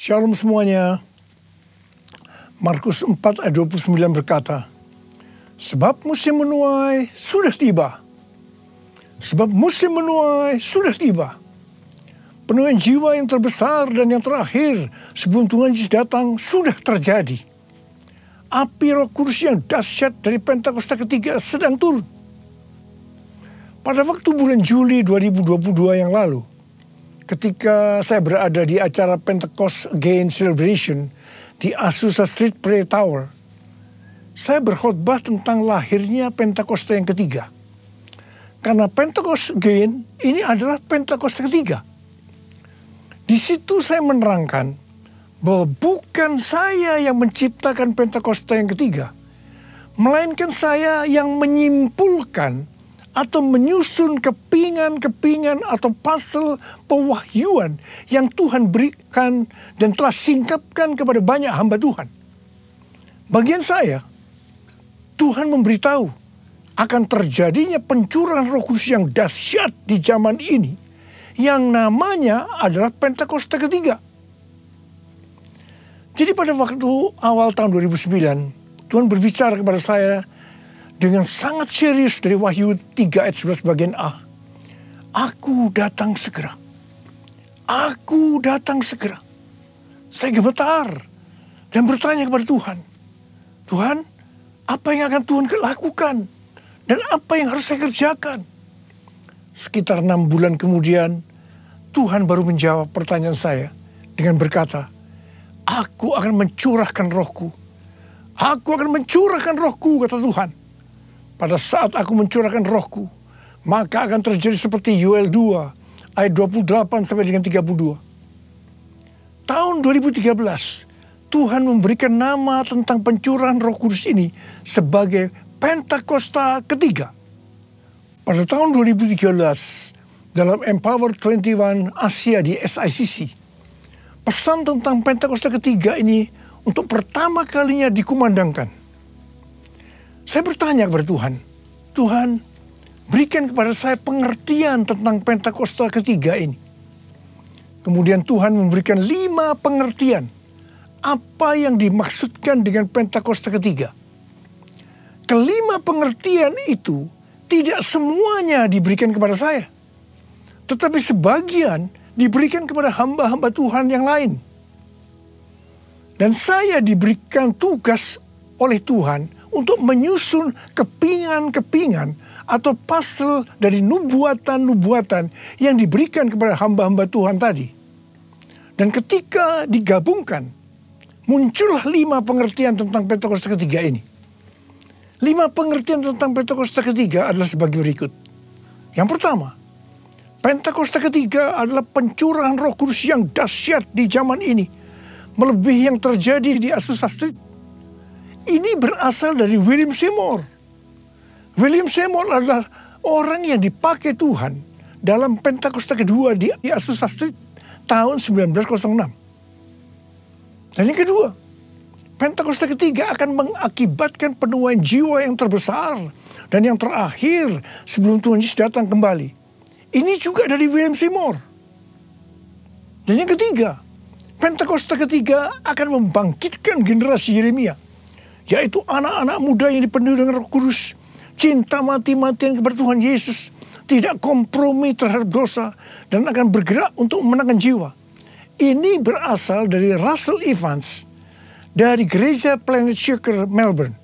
Shalom semuanya. Markus 4 ayat 29 berkata, sebab musim menuai sudah tiba. Sebab musim menuai sudah tiba. Penuaian jiwa yang terbesar dan yang terakhir sebelum Tuhan Yesus datang sudah terjadi. Api Roh Kudus yang dahsyat dari Pentakosta ketiga sedang turun. Pada waktu bulan Juli 2022 yang lalu, ketika saya berada di acara Pentecost Again Celebration di Azusa Street Prayer Tower, saya berkhotbah tentang lahirnya Pentakosta yang ketiga. Karena Pentecost Again ini adalah Pentakosta ketiga. Di situ saya menerangkan bahwa bukan saya yang menciptakan Pentakosta yang ketiga, melainkan saya yang menyimpulkan atau menyusun kepingan-kepingan atau puzzle pewahyuan yang Tuhan berikan dan telah singkapkan kepada banyak hamba Tuhan. Bagian saya, Tuhan memberitahu akan terjadinya pencurahan Roh Kudus yang dahsyat di zaman ini, yang namanya adalah Pentakosta ketiga. Jadi pada waktu awal tahun 2009, Tuhan berbicara kepada saya dengan sangat serius dari Wahyu 3 ayat 11 bagian A. Aku datang segera. Aku datang segera. Saya gemetar dan bertanya kepada Tuhan. Tuhan, apa yang akan Tuhan lakukan? Dan apa yang harus saya kerjakan? Sekitar 6 bulan kemudian, Tuhan baru menjawab pertanyaan saya dengan berkata, aku akan mencurahkan rohku. Aku akan mencurahkan rohku, kata Tuhan. Pada saat aku mencurahkan rohku, maka akan terjadi seperti Yoel 2 ayat 28 sampai dengan 32. Tahun 2013, Tuhan memberikan nama tentang pencurahan Roh Kudus ini sebagai Pentakosta ketiga. Pada tahun 2013, dalam Empower 21 Asia di SICC, pesan tentang Pentakosta ketiga ini untuk pertama kalinya dikumandangkan. Saya bertanya kepada Tuhan, Tuhan, berikan kepada saya pengertian tentang Pentakosta ketiga ini. Kemudian Tuhan memberikan 5 pengertian apa yang dimaksudkan dengan Pentakosta ketiga. Kelima pengertian itu tidak semuanya diberikan kepada saya, tetapi sebagian diberikan kepada hamba-hamba Tuhan yang lain. Dan saya diberikan tugas oleh Tuhan untuk menyusun kepingan-kepingan atau puzzle dari nubuatan-nubuatan yang diberikan kepada hamba-hamba Tuhan tadi. Dan ketika digabungkan, muncullah 5 pengertian tentang Pentakosta ketiga ini. 5 pengertian tentang Pentakosta ketiga adalah sebagai berikut. Yang pertama, Pentakosta ketiga adalah pencurahan Roh Kudus yang dahsyat di zaman ini, melebihi yang terjadi di Azusa Street. Ini berasal dari William Seymour. William Seymour adalah orang yang dipakai Tuhan dalam Pentakosta kedua di Azusa Street tahun 1906. Dan yang kedua, Pentakosta ketiga akan mengakibatkan penuaian jiwa yang terbesar dan yang terakhir sebelum Tuhan Yesus datang kembali. Ini juga dari William Seymour. Dan yang ketiga, Pentakosta ketiga akan membangkitkan generasi Yeremia, yaitu anak-anak muda yang dipenuhi dengan Roh Kudus, cinta mati-matian kepada Tuhan Yesus, tidak kompromi terhadap dosa, dan akan bergerak untuk memenangkan jiwa. Ini berasal dari Russell Evans dari Gereja Planet Shaker, Melbourne.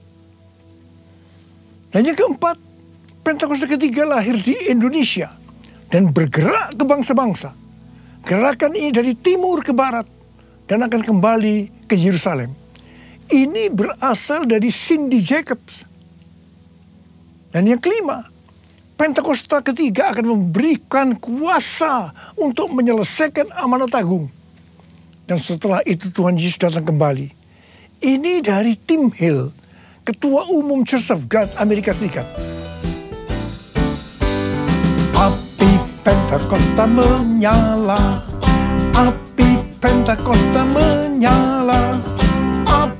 Dan yang keempat, Pentakosta ketiga lahir di Indonesia dan bergerak ke bangsa-bangsa. Gerakan ini dari timur ke barat dan akan kembali ke Yerusalem. Ini berasal dari Cindy Jacobs. Dan yang kelima, Pentakosta ketiga akan memberikan kuasa untuk menyelesaikan amanat agung. Dan setelah itu Tuhan Yesus datang kembali. Ini dari Tim Hill, Ketua Umum Church of God Amerika Serikat. Api Pentakosta menyala, api Pentakosta menyala. Api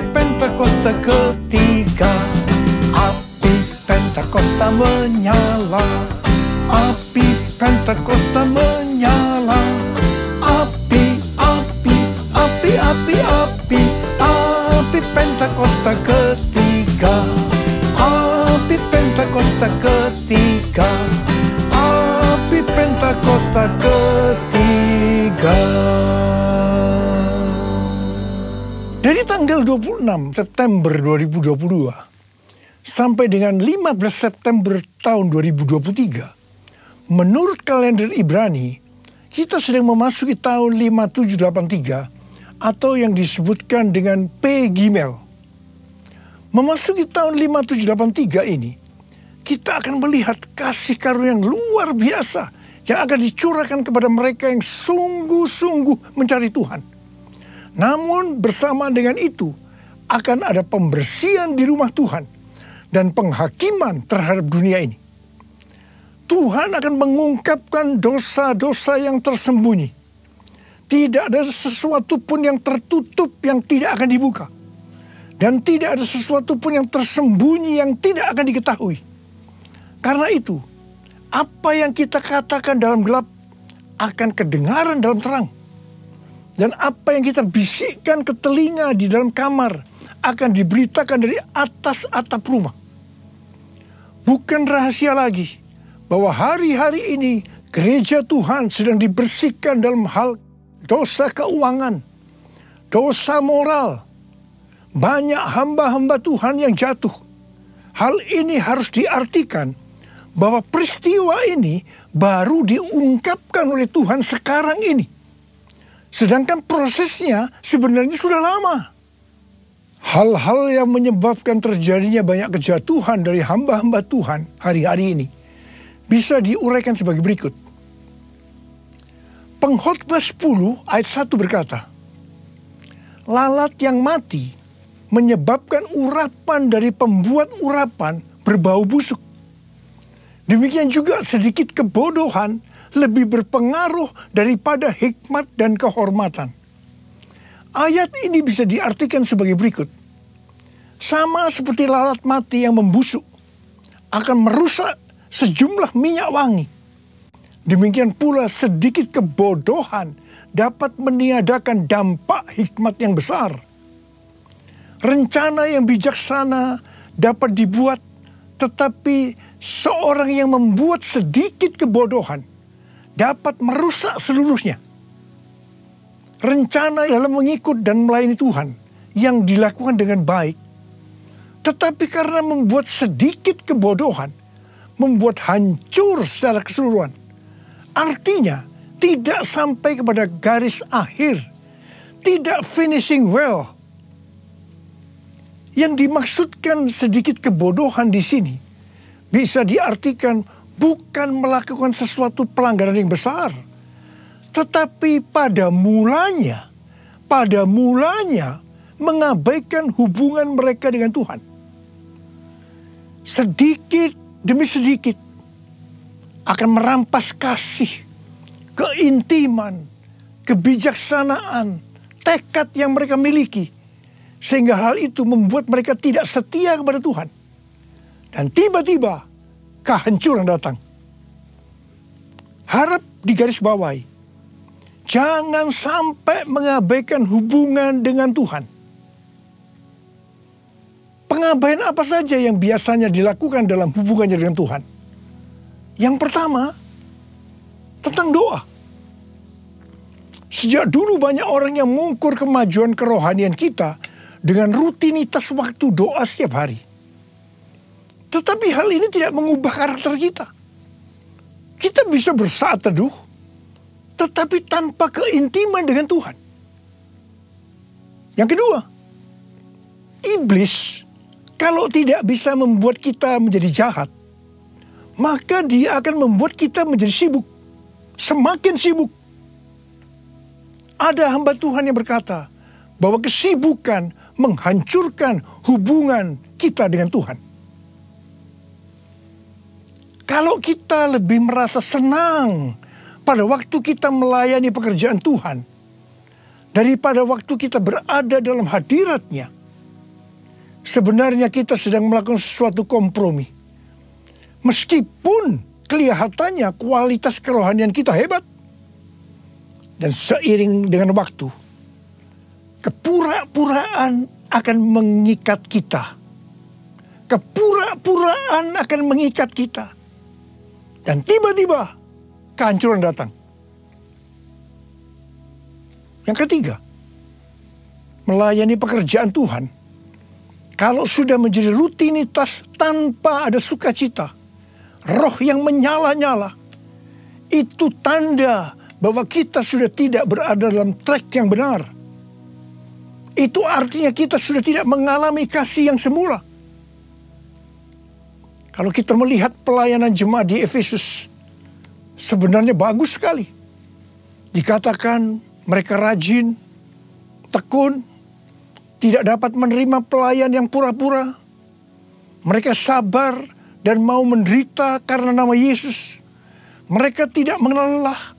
Pentakosta ketiga, api Pentakosta menyala, api Pentakosta menyala. Pentakosta ketiga, api Pentakosta ketiga, api Pentakosta ketiga. Dari tanggal 26 September 2022 sampai dengan 15 September tahun 2023, menurut kalender Ibrani, kita sedang memasuki tahun 5783 atau yang disebutkan dengan P Gimel. Memasuki tahun 5783 ini, kita akan melihat kasih karunia yang luar biasa yang akan dicurahkan kepada mereka yang sungguh-sungguh mencari Tuhan. Namun bersamaan dengan itu, akan ada pembersihan di rumah Tuhan dan penghakiman terhadap dunia ini. Tuhan akan mengungkapkan dosa-dosa yang tersembunyi. Tidak ada sesuatu pun yang tertutup yang tidak akan dibuka. Dan tidak ada sesuatu pun yang tersembunyi yang tidak akan diketahui. Karena itu, apa yang kita katakan dalam gelap akan kedengaran dalam terang. Dan apa yang kita bisikkan ke telinga di dalam kamar akan diberitakan dari atas atap rumah. Bukan rahasia lagi bahwa hari-hari ini gereja Tuhan sedang dibersihkan dalam hal dosa keuangan, dosa moral. Banyak hamba-hamba Tuhan yang jatuh. Hal ini harus diartikan bahwa peristiwa ini baru diungkapkan oleh Tuhan sekarang ini. Sedangkan prosesnya sebenarnya sudah lama. Hal-hal yang menyebabkan terjadinya banyak kejatuhan dari hamba-hamba Tuhan hari-hari ini bisa diuraikan sebagai berikut. Pengkhotbah 10 ayat 1 berkata, lalat yang mati menyebabkan urapan dari pembuat urapan berbau busuk. Demikian juga sedikit kebodohan lebih berpengaruh daripada hikmat dan kehormatan. Ayat ini bisa diartikan sebagai berikut. Sama seperti lalat mati yang membusuk akan merusak sejumlah minyak wangi. Demikian pula sedikit kebodohan dapat meniadakan dampak hikmat yang besar. Rencana yang bijaksana dapat dibuat, tetapi seorang yang membuat sedikit kebodohan dapat merusak seluruhnya. Rencana dalam mengikut dan melayani Tuhan yang dilakukan dengan baik, tetapi karena membuat sedikit kebodohan, membuat hancur secara keseluruhan. Artinya, tidak sampai kepada garis akhir. Tidak finishing well. Yang dimaksudkan sedikit kebodohan di sini bisa diartikan bukan melakukan sesuatu pelanggaran yang besar. Tetapi pada mulanya mengabaikan hubungan mereka dengan Tuhan. Sedikit demi sedikit akan merampas kasih, keintiman, kebijaksanaan, tekad yang mereka miliki. Sehingga hal itu membuat mereka tidak setia kepada Tuhan. Dan tiba-tiba kehancuran datang. Harap digarisbawahi. Jangan sampai mengabaikan hubungan dengan Tuhan. Pengabaian apa saja yang biasanya dilakukan dalam hubungannya dengan Tuhan? Yang pertama, tentang doa. Sejak dulu banyak orang yang mengukur kemajuan kerohanian kita dengan rutinitas waktu doa setiap hari. Tetapi hal ini tidak mengubah karakter kita. Kita bisa bersaat teduh, tetapi tanpa keintiman dengan Tuhan. Yang kedua, iblis kalau tidak bisa membuat kita menjadi jahat, maka dia akan membuat kita menjadi sibuk. Semakin sibuk. Ada hamba Tuhan yang berkata bahwa kesibukan menghancurkan hubungan kita dengan Tuhan. Kalau kita lebih merasa senang pada waktu kita melayani pekerjaan Tuhan daripada waktu kita berada dalam hadirat-Nya, sebenarnya kita sedang melakukan sesuatu kompromi. Meskipun kelihatannya kualitas kerohanian kita hebat. Dan seiring dengan waktu, kepura-puraan akan mengikat kita. Kepura-puraan akan mengikat kita. Dan tiba-tiba kehancuran datang. Yang ketiga, melayani pekerjaan Tuhan. Kalau sudah menjadi rutinitas tanpa ada sukacita, roh yang menyala-nyala, itu tanda bahwa kita sudah tidak berada dalam track yang benar. Itu artinya kita sudah tidak mengalami kasih yang semula. Kalau kita melihat pelayanan jemaat di Efesus, sebenarnya bagus sekali. Dikatakan mereka rajin, tekun, tidak dapat menerima pelayan yang pura-pura. Mereka sabar dan mau menderita karena nama Yesus. Mereka tidak mengenal lelah.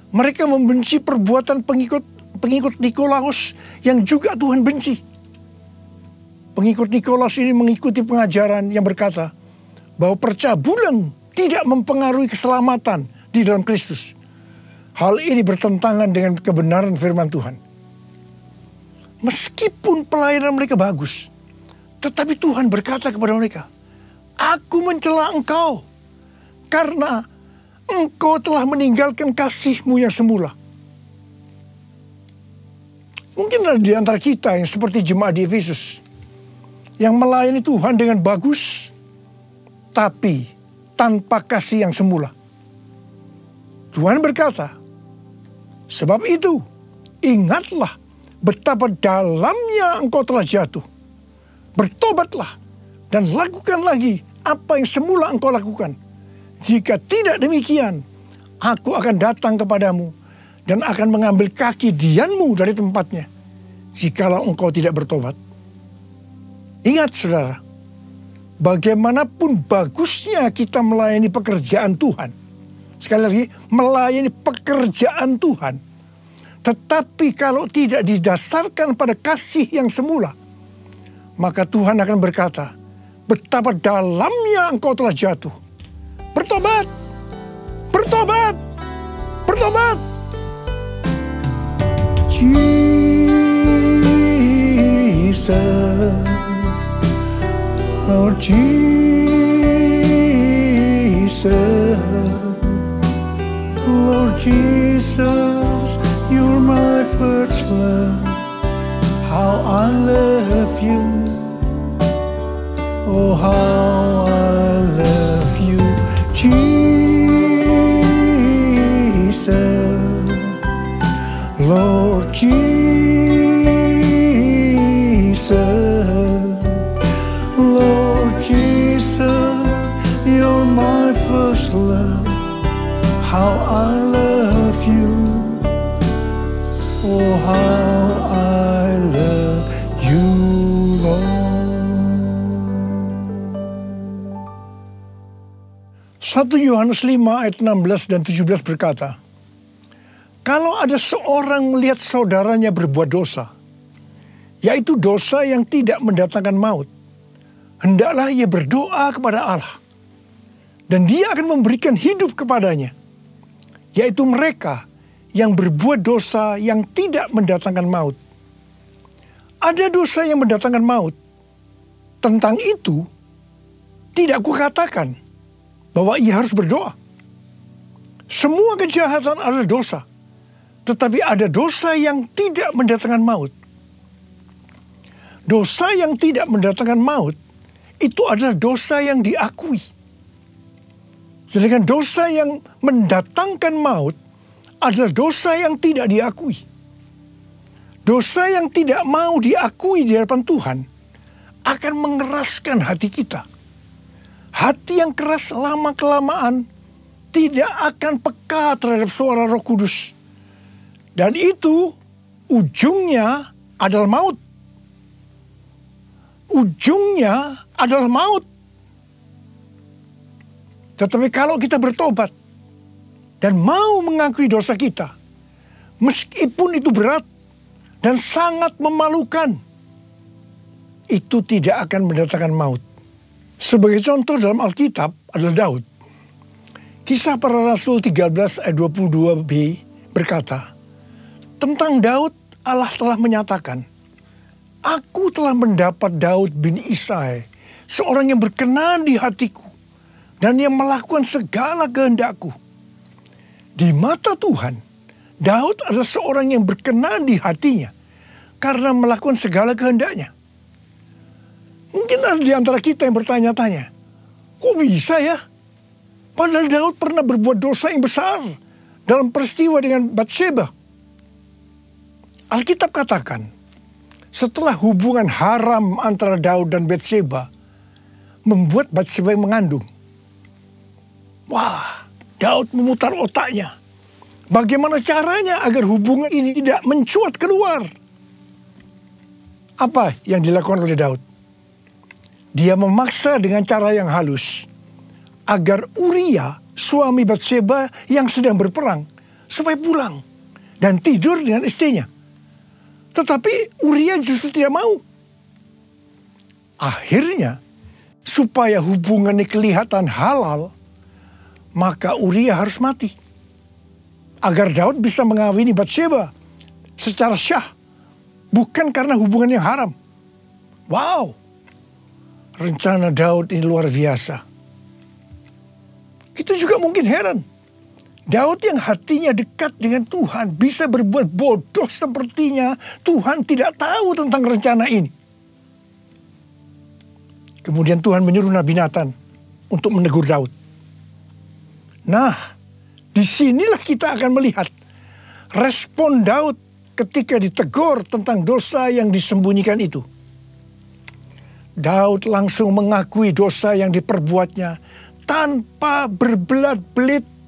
Mereka membenci perbuatan pengikut Nikolaus yang juga Tuhan benci. Pengikut Nikolaus ini mengikuti pengajaran yang berkata bahwa percabulan tidak mempengaruhi keselamatan di dalam Kristus. Hal ini bertentangan dengan kebenaran firman Tuhan. Meskipun pelayanan mereka bagus, tetapi Tuhan berkata kepada mereka, "Aku mencela engkau karena engkau telah meninggalkan kasihmu yang semula." Mungkin ada di antara kita yang seperti jemaat di Efesus, yang melayani Tuhan dengan bagus, tapi tanpa kasih yang semula. Tuhan berkata, "Sebab itu, ingatlah betapa dalamnya engkau telah jatuh. Bertobatlah dan lakukan lagi apa yang semula engkau lakukan. Jika tidak demikian, aku akan datang kepadamu dan akan mengambil kaki dianmu dari tempatnya, jikalau engkau tidak bertobat." Ingat saudara, bagaimanapun bagusnya kita melayani pekerjaan Tuhan, sekali lagi, melayani pekerjaan Tuhan, tetapi kalau tidak didasarkan pada kasih yang semula, maka Tuhan akan berkata, betapa dalamnya engkau telah jatuh. Bertobat! Bertobat! Bertobat! Jesus, Lord Jesus, Lord Jesus, you're my first love. How I love you. Oh, how I love you. Jesus, Lord Jesus, Lord Jesus, you're my first love. How I love you. Oh, how I love you, Lord. 1 Yohanes 5 ayat 16 dan 17 berkata, "Kalau ada seorang melihat saudaranya berbuat dosa, yaitu dosa yang tidak mendatangkan maut, hendaklah ia berdoa kepada Allah, dan Dia akan memberikan hidup kepadanya, yaitu mereka yang berbuat dosa yang tidak mendatangkan maut." Ada dosa yang mendatangkan maut. Tentang itu, tidak kukatakan bahwa ia harus berdoa. Semua kejahatan adalah dosa. Tetapi ada dosa yang tidak mendatangkan maut. Dosa yang tidak mendatangkan maut, itu adalah dosa yang diakui. Sedangkan dosa yang mendatangkan maut adalah dosa yang tidak diakui. Dosa yang tidak mau diakui di hadapan Tuhan akan mengeraskan hati kita. Hati yang keras lama-kelamaan tidak akan peka terhadap suara Roh Kudus. Dan itu ujungnya adalah maut. Ujungnya adalah maut. Tetapi kalau kita bertobat dan mau mengakui dosa kita, meskipun itu berat dan sangat memalukan, itu tidak akan mendatangkan maut. Sebagai contoh dalam Alkitab adalah Daud. Kisah Para Rasul 13 ayat 22b berkata, tentang Daud Allah telah menyatakan, Aku telah mendapat Daud bin Isai, seorang yang berkenan di hatiku, dan yang melakukan segala kehendakku. Di mata Tuhan, Daud adalah seorang yang berkenan di hatinya, karena melakukan segala kehendaknya. Mungkin ada di antara kita yang bertanya-tanya, kok bisa ya? Padahal Daud pernah berbuat dosa yang besar dalam peristiwa dengan Batsheba. Alkitab katakan, setelah hubungan haram antara Daud dan Batsheba membuat Batsheba yang mengandung. Wah, Daud memutar otaknya. Bagaimana caranya agar hubungan ini tidak mencuat keluar? Apa yang dilakukan oleh Daud? Dia memaksa dengan cara yang halus agar Uria, suami Batsheba yang sedang berperang, supaya pulang dan tidur dengan istrinya. Tetapi Uria justru tidak mau. Akhirnya, supaya hubungannya kelihatan halal, maka Uria harus mati. Agar Daud bisa mengawini Batsheba secara syah, bukan karena hubungan yang haram. Wow, rencana Daud ini luar biasa. Kita juga mungkin heran. Daud yang hatinya dekat dengan Tuhan bisa berbuat bodoh sepertinya Tuhan tidak tahu tentang rencana ini. Kemudian Tuhan menyuruh Nabi Nathan untuk menegur Daud. Nah, disinilah kita akan melihat respon Daud ketika ditegur tentang dosa yang disembunyikan itu. Daud langsung mengakui dosa yang diperbuatnya tanpa berbelat-belit.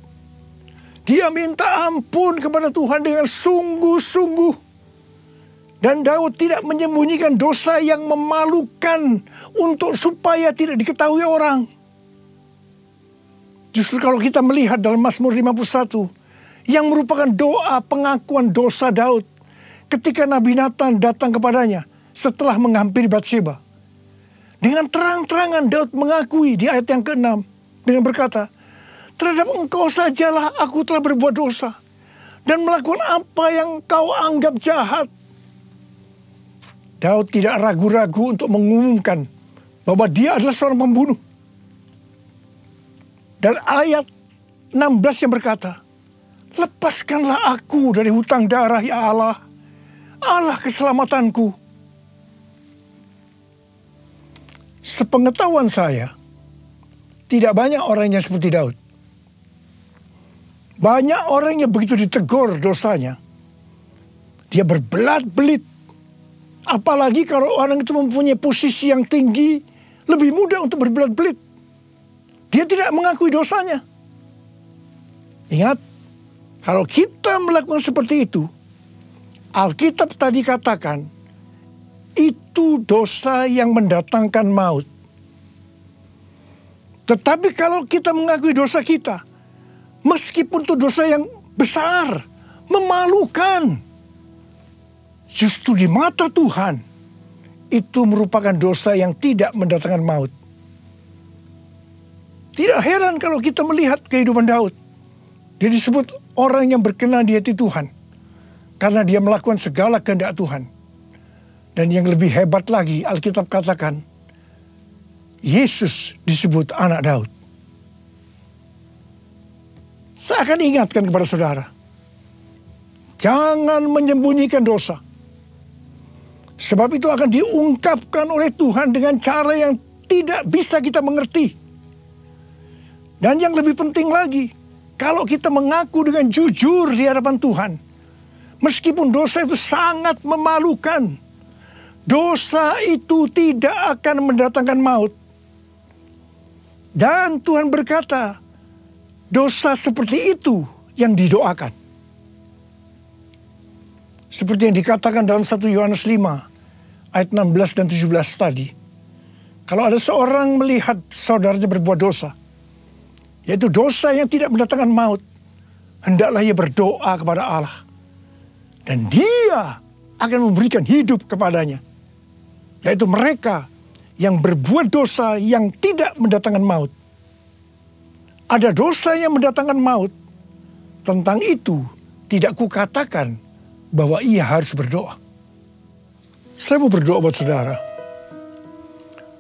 Dia minta ampun kepada Tuhan dengan sungguh-sungguh. Dan Daud tidak menyembunyikan dosa yang memalukan untuk supaya tidak diketahui orang. Justru kalau kita melihat dalam Mazmur 51, yang merupakan doa pengakuan dosa Daud ketika Nabi Nathan datang kepadanya setelah menghampiri Batsheba. Dengan terang-terangan Daud mengakui di ayat yang ke-6 dengan berkata, terhadap engkau sajalah aku telah berbuat dosa dan melakukan apa yang kau anggap jahat. Daud tidak ragu-ragu untuk mengumumkan bahwa dia adalah seorang pembunuh. Dan ayat 16 yang berkata, lepaskanlah aku dari hutang darah ya Allah, Allah keselamatanku. Sepengetahuan saya, tidak banyak orang yang seperti Daud. Banyak orang yang begitu ditegur dosanya, dia berbelat-belit. Apalagi kalau orang itu mempunyai posisi yang tinggi, lebih mudah untuk berbelat-belit. Dia tidak mengakui dosanya. Ingat, kalau kita melakukan seperti itu, Alkitab tadi katakan, itu dosa yang mendatangkan maut. Tetapi kalau kita mengakui dosa kita, meskipun itu dosa yang besar, memalukan, justru di mata Tuhan, itu merupakan dosa yang tidak mendatangkan maut. Tidak heran kalau kita melihat kehidupan Daud. Dia disebut orang yang berkenan di hati Tuhan, karena dia melakukan segala kehendak Tuhan. Dan yang lebih hebat lagi, Alkitab katakan, Yesus disebut anak Daud. Saya akan ingatkan kepada saudara, jangan menyembunyikan dosa. Sebab itu akan diungkapkan oleh Tuhan dengan cara yang tidak bisa kita mengerti. Dan yang lebih penting lagi, kalau kita mengaku dengan jujur di hadapan Tuhan, meskipun dosa itu sangat memalukan, dosa itu tidak akan mendatangkan maut. Dan Tuhan berkata, dosa seperti itu yang didoakan. Seperti yang dikatakan dalam 1 Yohanes 5, ayat 16 dan 17 tadi. Kalau ada seorang melihat saudaranya berbuat dosa, yaitu dosa yang tidak mendatangkan maut, hendaklah ia berdoa kepada Allah. Dan dia akan memberikan hidup kepadanya. Yaitu mereka yang berbuat dosa yang tidak mendatangkan maut. Ada dosa yang mendatangkan maut, tentang itu tidak kukatakan bahwa ia harus berdoa. Saya mau berdoa buat saudara.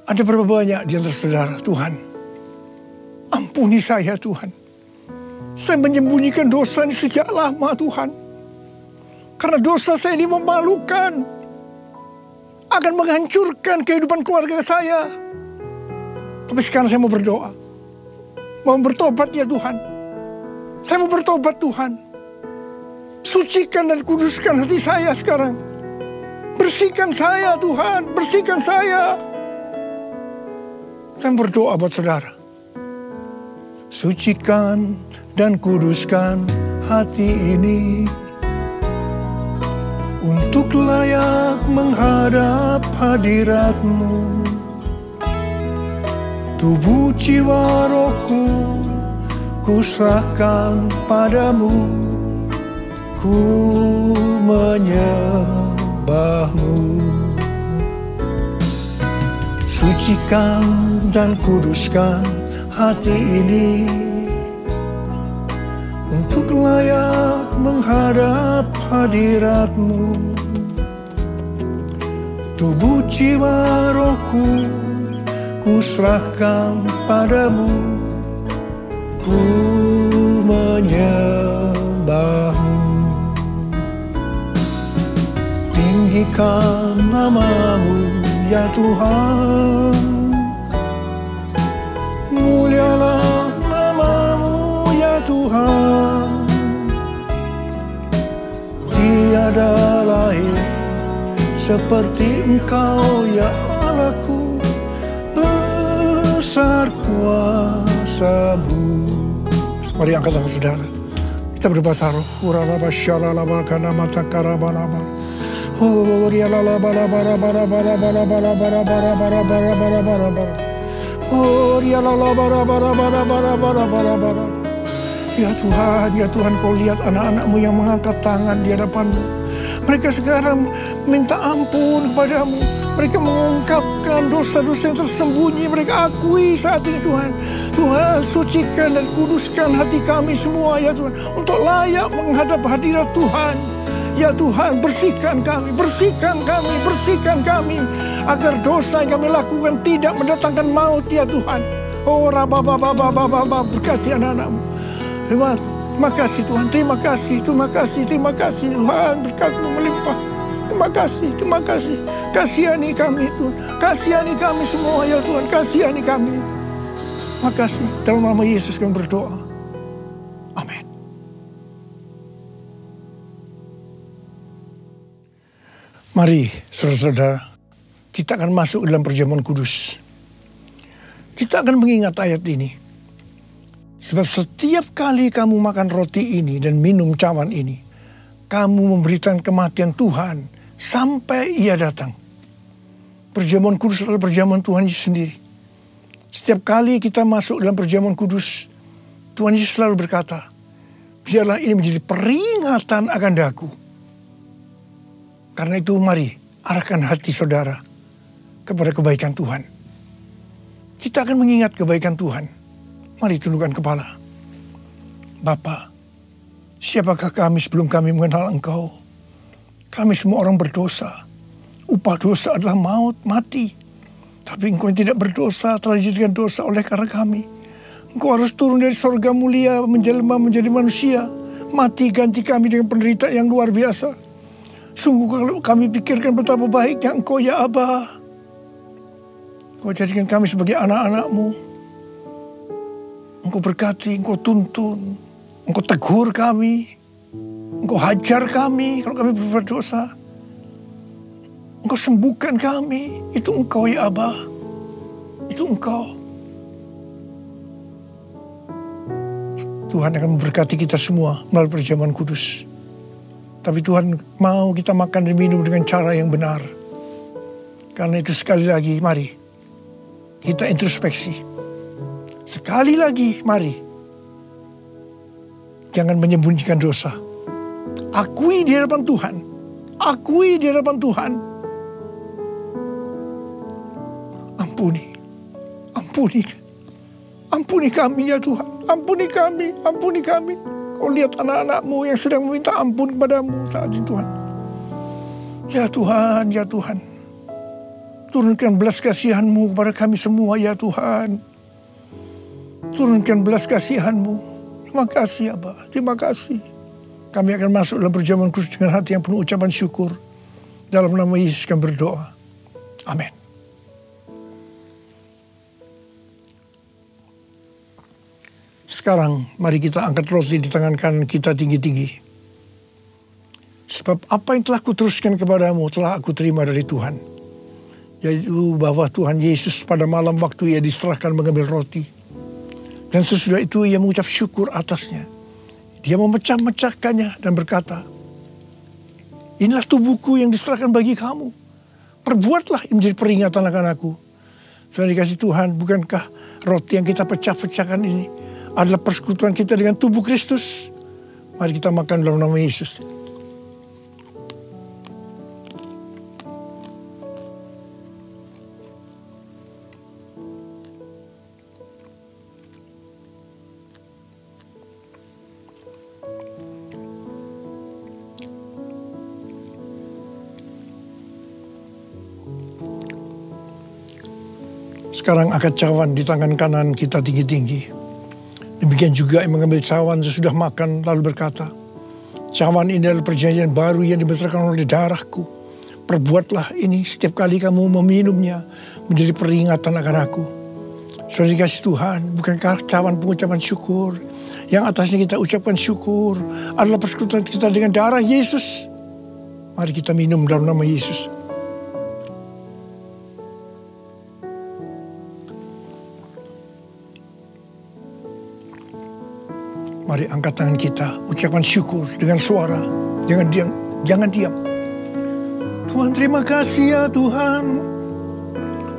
Ada berapa banyak di antara saudara, Tuhan, ampuni saya Tuhan. Saya menyembunyikan dosa ini sejak lama Tuhan. Karena dosa saya ini memalukan. Akan menghancurkan kehidupan keluarga saya. Tapi sekarang saya mau berdoa. Mau bertobat ya Tuhan. Saya mau bertobat Tuhan. Sucikan dan kuduskan hati saya sekarang. Bersihkan saya Tuhan. Bersihkan saya. Saya berdoa buat saudara. Sucikan dan kuduskan hati ini untuk layak menghadap hadirat-Mu. Tubuh jiwa rohku ku serahkan padamu, ku menyembah-Mu. Sucikan dan kuduskan hati ini untuk layak menghadap hadirat-Mu. Tubuh jiwa rohku ku serahkan padamu, ku menyembah-Mu. Tinggikan nama-Mu ya Tuhan, mulialah nama-Mu ya Tuhan. Tiada lain seperti Engkau ya Allahku, besar kuasa-Mu. Mari angkat tangan saudara. Kita berbahasa roh. Uralaba syalalaba kanama takarabalaba. Oh rialalabarabarabarabarabarabarabarabarabarabarabara. Oh rialalabarabarabarabarabarabarabara. Ya Tuhan, Kau lihat anak-anak-Mu yang mengangkat tangan di hadapan-Mu. Mereka sekarang minta ampun kepadamu. Mereka mengungkapkan dosa-dosa yang tersembunyi. Mereka akui saat ini Tuhan. Tuhan, sucikan dan kuduskan hati kami semua ya Tuhan. Untuk layak menghadap hadirat Tuhan. Ya Tuhan, bersihkan kami, bersihkan kami, bersihkan kami. Agar dosa yang kami lakukan tidak mendatangkan maut ya Tuhan. Oh rabababababababab, berkati anak-anak-Mu. Terima kasih Tuhan, terima kasih Tuhan, berkat-Mu melimpah. Terima kasih. Kasihani kami Tuhan, kasihani kami semua ya Tuhan, kasihani kami. Terima kasih, dalam nama Yesus kami berdoa. Amin. Mari saudara-saudara, kita akan masuk dalam perjamuan kudus. Kita akan mengingat ayat ini. Sebab setiap kali kamu makan roti ini dan minum cawan ini, kamu memberitakan kematian Tuhan sampai Ia datang. Perjamuan kudus adalah perjamuan Tuhan Yesus sendiri. Setiap kali kita masuk dalam perjamuan kudus, Tuhan Yesus selalu berkata, biarlah ini menjadi peringatan akan daku. Karena itu mari arahkan hati saudara kepada kebaikan Tuhan. Kita akan mengingat kebaikan Tuhan. Mari tundukkan kepala. Bapa, siapakah kami sebelum kami mengenal Engkau? Kami semua orang berdosa. Upah dosa adalah maut, mati. Tapi Engkau yang tidak berdosa telah dijadikan dosa oleh karena kami. Engkau harus turun dari sorga mulia, menjelma menjadi manusia. Mati ganti kami dengan penderitaan yang luar biasa. Sungguh kalau kami pikirkan betapa baiknya Engkau ya Aba. Engkau jadikan kami sebagai anak-anak-Mu. Engkau berkati, Engkau tuntun, Engkau tegur kami, Engkau hajar kami kalau kami berbuat dosa. Engkau sembuhkan kami, itu Engkau ya Aba, itu Engkau. Tuhan akan memberkati kita semua melalui perjamuan kudus. Tapi Tuhan mau kita makan dan minum dengan cara yang benar. Karena itu sekali lagi, mari kita introspeksi. Sekali lagi, mari. Jangan menyembunyikan dosa. Akui di hadapan Tuhan. Akui di hadapan Tuhan. Ampuni. Ampuni kami ya Tuhan. Ampuni kami. Kau lihat anak-anak-Mu yang sedang meminta ampun kepadamu saat ini Tuhan. Ya Tuhan. Turunkan belas kasihan-Mu kepada kami semua ya Tuhan. Turunkan belas kasihan-Mu. Terima kasih ya Bapa, terima kasih. Kami akan masuk dalam perjamuan kudus dengan hati yang penuh ucapan syukur. Dalam nama Yesus kami berdoa. Amin. Sekarang mari kita angkat roti di tangan kanan kita tinggi-tinggi. Sebab apa yang telah kuteruskan kepadamu telah aku terima dari Tuhan. Yaitu bahwa Tuhan Yesus pada malam waktu ia diserahkan mengambil roti. Dan sesudah itu ia mengucap syukur atasnya. Dia memecah-mecahkannya dan berkata, inilah tubuhku yang diserahkan bagi kamu. Perbuatlah ini menjadi peringatan akan aku. Saudara dikasih Tuhan, bukankah roti yang kita pecah-pecahkan ini adalah persekutuan kita dengan tubuh Kristus? Mari kita makan dalam nama Yesus. Sekarang angkat cawan di tangan kanan kita tinggi-tinggi. Demikian juga yang mengambil cawan sesudah makan lalu berkata, cawan ini adalah perjanjian baru yang dibenarkan oleh darahku. Perbuatlah ini setiap kali kamu meminumnya menjadi peringatan akan aku. Saudara dikasih Tuhan, bukankah cawan pengucapan syukur yang atasnya kita ucapkan syukur adalah persekutuan kita dengan darah Yesus? Mari kita minum dalam nama Yesus. Mari angkat tangan kita, ucapkan syukur dengan suara. Jangan diam. Tuhan, terima kasih ya Tuhan.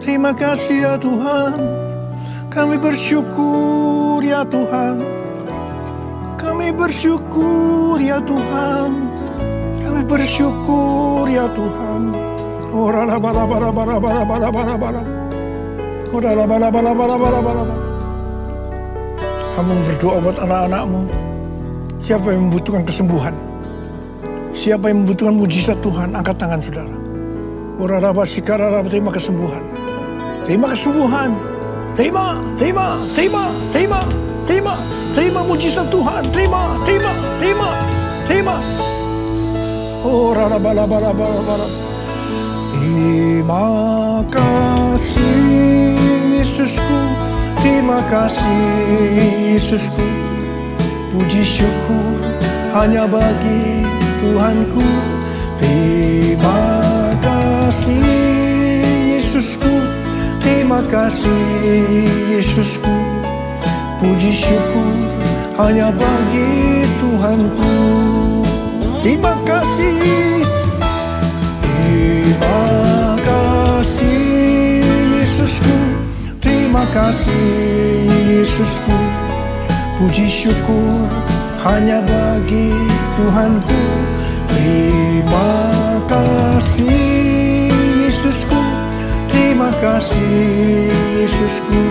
Terima kasih ya Tuhan. Kami bersyukur ya Tuhan. Kami bersyukur ya Tuhan. Kami bersyukur ya Tuhan. Ora la bara bara bara bara bara bara bara. Ora la bara bara bara bara bara. Kamu berdoa buat anak-anakmu. Siapa yang membutuhkan kesembuhan? Siapa yang membutuhkan mujizat Tuhan? Angkat tangan saudara. Oraraba sikararaba, terima kesembuhan. Terima kesembuhan. Terima mujizat Tuhan. Terima. Oraraba. Terima kasih Yesusku. Terima kasih Yesusku, puji syukur hanya bagi Tuhanku. Terima kasih Yesusku, terima kasih Yesusku, puji syukur hanya bagi Tuhanku. Terima kasih Yesusku. Terima kasih Yesusku, puji syukur hanya bagi Tuhanku. Terima kasih Yesusku, terima kasih Yesusku,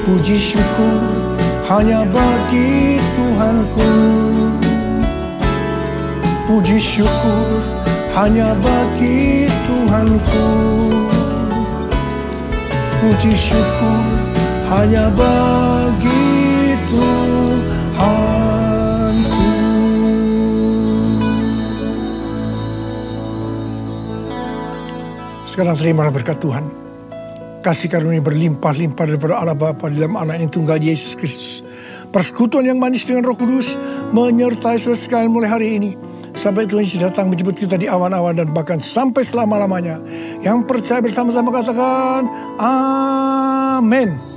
puji syukur hanya bagi Tuhanku. Puji syukur hanya bagi Tuhanku. Puji syukur hanya bagi Tuhanku. Sekarang terimalah berkat Tuhan. Kasih karunia berlimpah-limpah daripada Allah Bapa di dalam Anak yang tunggal Yesus Kristus. Persekutuan yang manis dengan Roh Kudus menyertai saudara sekalian mulai hari ini. Sampai Tuhan Yesus datang menjemput kita di awan-awan dan bahkan sampai selama-lamanya. Yang percaya bersama-sama katakan, Amin.